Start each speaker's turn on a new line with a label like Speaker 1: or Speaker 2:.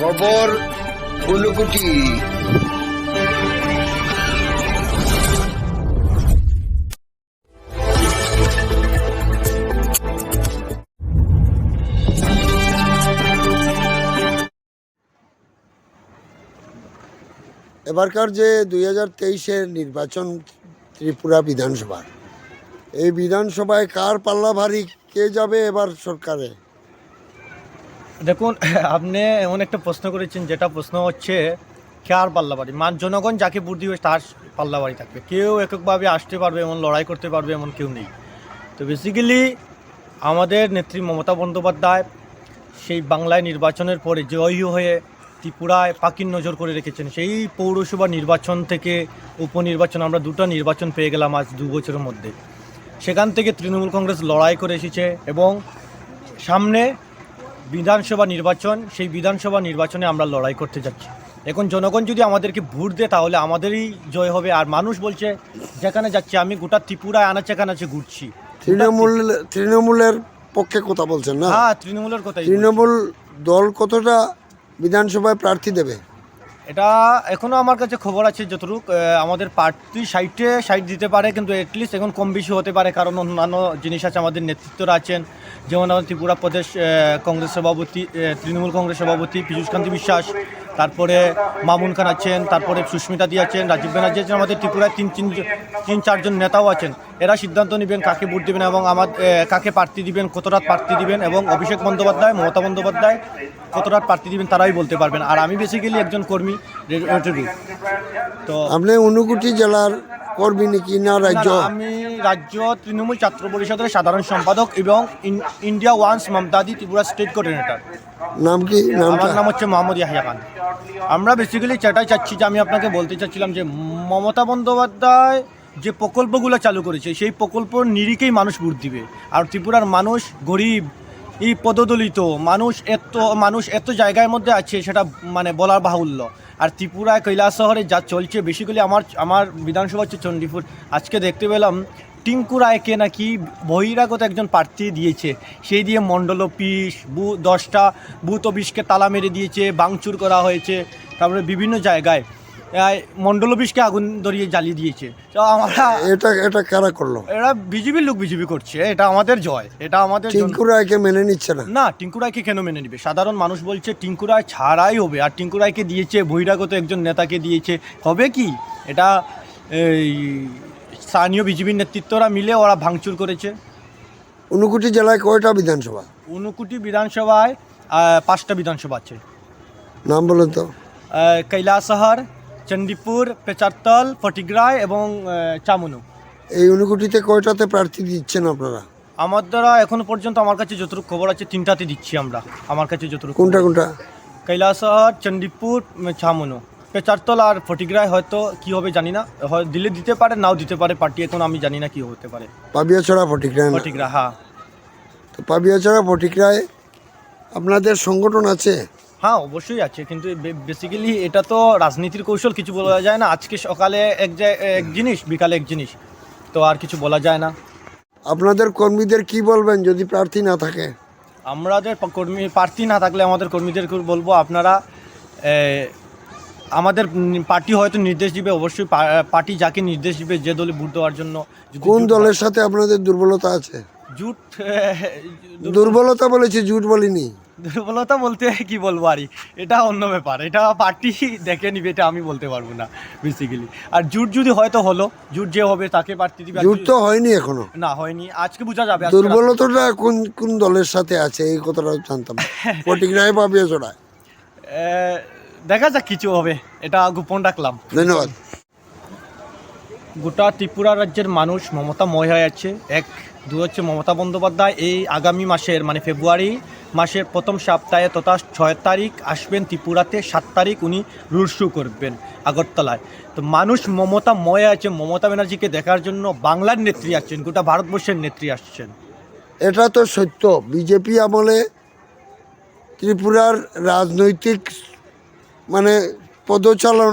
Speaker 1: খবর ঊনকোটি। এবারকার যে 2023-এর নির্বাচন ত্রিপুরা বিধানসভা, এই বিধানসভায় কার পাল্লা ভারী, কে যাবে এবার সরকারে?
Speaker 2: দেখুন, আপনি এমন একটা প্রশ্ন করেছেন, যেটা প্রশ্ন হচ্ছে কার পাল্লাবাড়ি। জনগণ যাকে ভোট দিবে তার পাল্লাবাড়ি থাকবে। কেউ এককভাবে আসতে পারবে, এমন লড়াই করতে পারবে এমন কেউ নেই। তো বেসিক্যালি আমাদের নেত্রী মমতা বন্দ্যোপাধ্যায় সেই বাংলায় নির্বাচনের পরে জয়ী হয়ে ত্রিপুরায় পাখির নজর করে রেখেছেন। সেই পৌরসভা নির্বাচন থেকে উপনির্বাচন আমরা দুটো নির্বাচন পেয়ে গেলাম আজ 2 বছরের মধ্যে। সেখান থেকে তৃণমূল কংগ্রেস লড়াই করে এসেছে এবং সামনে বিধানসভা নির্বাচন, সেই বিধানসভা নির্বাচনে আমরা লড়াই করতে যাচ্ছি। এখন জনগণ যদি আমাদেরকে ভোট দেয় তাহলে আমাদেরই জয় হবে। আর মানুষ বলছে যেখানে যাচ্ছে, আমি গোটা ত্রিপুরায় আনাচে কানাচে ঘুরছি।
Speaker 1: তৃণমূলের পক্ষে কথা বলছেন না?
Speaker 2: হ্যাঁ, তৃণমূলের কথাই।
Speaker 1: তৃণমূল দল কতটা বিধানসভায় প্রার্থী দেবে?
Speaker 2: এটা এখনও আমার কাছে খবর আছে যতটুক, আমাদের প্রার্থী 60 দিতে পারে, কিন্তু অ্যাটলিস্ট এখন কম বেশি হতে পারে, কারণ অন্যান্য জিনিস আছে। আমাদের নেতৃত্বরা আছেন, যেমন আমাদের ত্রিপুরা প্রদেশ কংগ্রেস সভাপতি, তৃণমূল কংগ্রেস সভাপতি পীযূষকান্তি বিশ্বাস, তারপরে মামুন খান আছেন, তারপরে সুস্মিতা দি আছেন, রাজীব ব্যানার্জি আছেন। আমাদের ত্রিপুরায় 3-4 নেতাও আছেন। এরা সিদ্ধান্ত নেবেন কাকে ভোট দেবেন এবং কাকে প্রার্থী দিবেন, কত রাত প্রার্থী দিবেন, এবং অভিষেক বন্দ্যোপাধ্যায়, মমতা বন্দ্যোপাধ্যায় কত রাত প্রার্থী দিবেন তারাই বলতে পারবেন। আর আমি বেসিক্যালি একজন কর্মী।
Speaker 1: তো আপনি ঊনকোটি জেলার কর্মী নাকি না রাজ্য?
Speaker 2: আমি রাজ্য তৃণমূল ছাত্র পরিষদের সাধারণ সম্পাদক এবং ইন্ডিয়া ওয়ান্স মমতাদি ত্রিপুরা স্টেট কোঅর্ডিনেটর।
Speaker 1: নাম কি?
Speaker 2: আমার নাম হচ্ছে মোহাম্মদ ইয়াহিয়া খান। আমরা বেসিক্যালি সেটাই চাচ্ছি, যে আমি আপনাকে বলতে চাচ্ছিলাম যে মমতা বন্দ্যোপাধ্যায় যে প্রকল্পগুলো চালু করেছে, সেই প্রকল্প নিরিখেই মানুষ ভোট দিবে। আর ত্রিপুরার মানুষ গরিব, এই পদদলিত মানুষ এত জায়গার মধ্যে আছে, সেটা মানে বলার বাহুল্য। আর ত্রিপুরায় কৈলাস শহরে যা চলছে, বেসিক্যালি আমার বিধানসভা হচ্ছে চণ্ডীপুর। আজকে দেখতে পেলাম টিঙ্কু রায়কে নাকি বহিরাগত একজন প্রার্থী দিয়েছে, সেই দিয়ে মণ্ডল অফিস 10টা বুথ অফিসকে তালা মেরে দিয়েছে, ভাঙচুর করা হয়েছে। তারপরে বিভিন্ন জায়গায় মণ্ডল অফিসকে আগুন ধরিয়ে জ্বালিয়ে দিয়েছে। তো আমরা
Speaker 1: এটা কারা করলো?
Speaker 2: এরা বিজেপির লোক বিজেপি করছে। এটা আমাদের জয়, এটা আমাদের।
Speaker 1: টিঙ্কু রায়কে মেনে নিচ্ছে না?
Speaker 2: না, টিঙ্কু রায়কে কেন মেনে নিবে? সাধারণ মানুষ বলছে টিঙ্কু রায় ছাড়াই হবে। আর টিঙ্কু রায়কে দিয়েছে বহিরাগত একজন নেতাকে দিয়েছে, হবে কি? এটা এই স্থানীয় বিজেপির নেতৃত্বরা মিলে ওরা ভাঙচুর করেছে।
Speaker 1: ঊনকোটি জেলায় কয়টা বিধানসভা?
Speaker 2: ঊনকোটি বিধানসভায় 5টা বিধানসভা আছে।
Speaker 1: নাম বলুন তো।
Speaker 2: কৈলাসহর, চণ্ডীপুর, পেচারতল, ফটিগ্রায় এবং চামুনু।
Speaker 1: এই ঊনকোটিতে কয়টাতে প্রার্থী দিচ্ছেন আপনারা?
Speaker 2: আমাদের এখনো পর্যন্ত আমার কাছে যতটুকু খবর আছে 3টাতে দিচ্ছি আমরা। আমার কাছে যতটুকু।
Speaker 1: কোনটা কোনটা?
Speaker 2: কৈলাসহর, চণ্ডীপুর, চামুনু, পেচারতল আর ফটিগ্রায় হয়তো কি হবে জানি না। হয় দিলে দিতে পারে, নাও দিতে পারে পার্টি, এখন আমি জানি না কি হতে পারে।
Speaker 1: পাবিয়াছড়া, ফটিগ্রায়?
Speaker 2: ফটিগ্রা, হ্যাঁ।
Speaker 1: তো পাবিয়াছড়া, ফটিগ্রায় আপনাদের সংগঠন আছে?
Speaker 2: হ্যাঁ, অবশ্যই আছে, কিন্তু বেসিক্যালি এটা তো রাজনীতির কৌশল, কিছু বলা যায় না। আজকে সকালে এক জিনিস, বিকালে এক জিনিস, তো আর কিছু বলা যায় না।
Speaker 1: আপনাদের কর্মীদের কি বলবেন যদি প্রার্থী না থাকে?
Speaker 2: আমাদের প্রার্থী না থাকলে আমাদের কর্মীদেরকে বলবো, আপনারা আমাদের পার্টি হয়তো নির্দেশ দিবে, অবশ্যই পার্টি যাকে নির্দেশ দিবে, যে দলে ভোট দেওয়ার জন্য।
Speaker 1: কোন দলের সাথে আপনাদের দুর্বলতা আছে?
Speaker 2: জুট।
Speaker 1: দুর্বলতা বলেছি, জুট বলিনি।
Speaker 2: দুর্বলতা বলতে কি বলবো, আর এটা অন্য ব্যাপার, এটা পার্টি দেখে নিবে, এটা আমি বলতে পারবো না বেসিক্যালি। আর জুট যদি হয়তো হলো, জুট যে হবে তাকে প্রার্থী দিবে।
Speaker 1: জুট তো হয়নি এখনো।
Speaker 2: না, হয়নি, আজকে বোঝা যাবে।
Speaker 1: দুর্বলতাটা কোন দলের সাথে আছে এই কথাটা জানতাম। ফটিগ্রায়, পাবিয়াছড়ায়?
Speaker 2: দেখা যাক, কিছু হবে, এটা গোপন রাখলাম।
Speaker 1: ধন্যবাদ।
Speaker 2: গোটা ত্রিপুরা রাজ্যের মানুষ মমতাময় হয়ে আছে। দু হচ্ছে মমতা বন্দ্যোপাধ্যায় এই আগামী মাসের মানে ফেব্রুয়ারি মাসের প্রথম সপ্তাহে তথা 6 তারিখ আসবেন ত্রিপুরাতে। 7 তারিখ উনি রোড শো করবেন আগরতলায়। তো মানুষ মমতাময় আছে, মমতা ব্যানার্জিকে দেখার জন্য বাংলার নেত্রী আসছেন, গোটা ভারতবর্ষের নেত্রী আসছেন।
Speaker 1: এটা তো সত্য। বিজেপি আমলে ত্রিপুরার রাজনৈতিক মানে পদচালন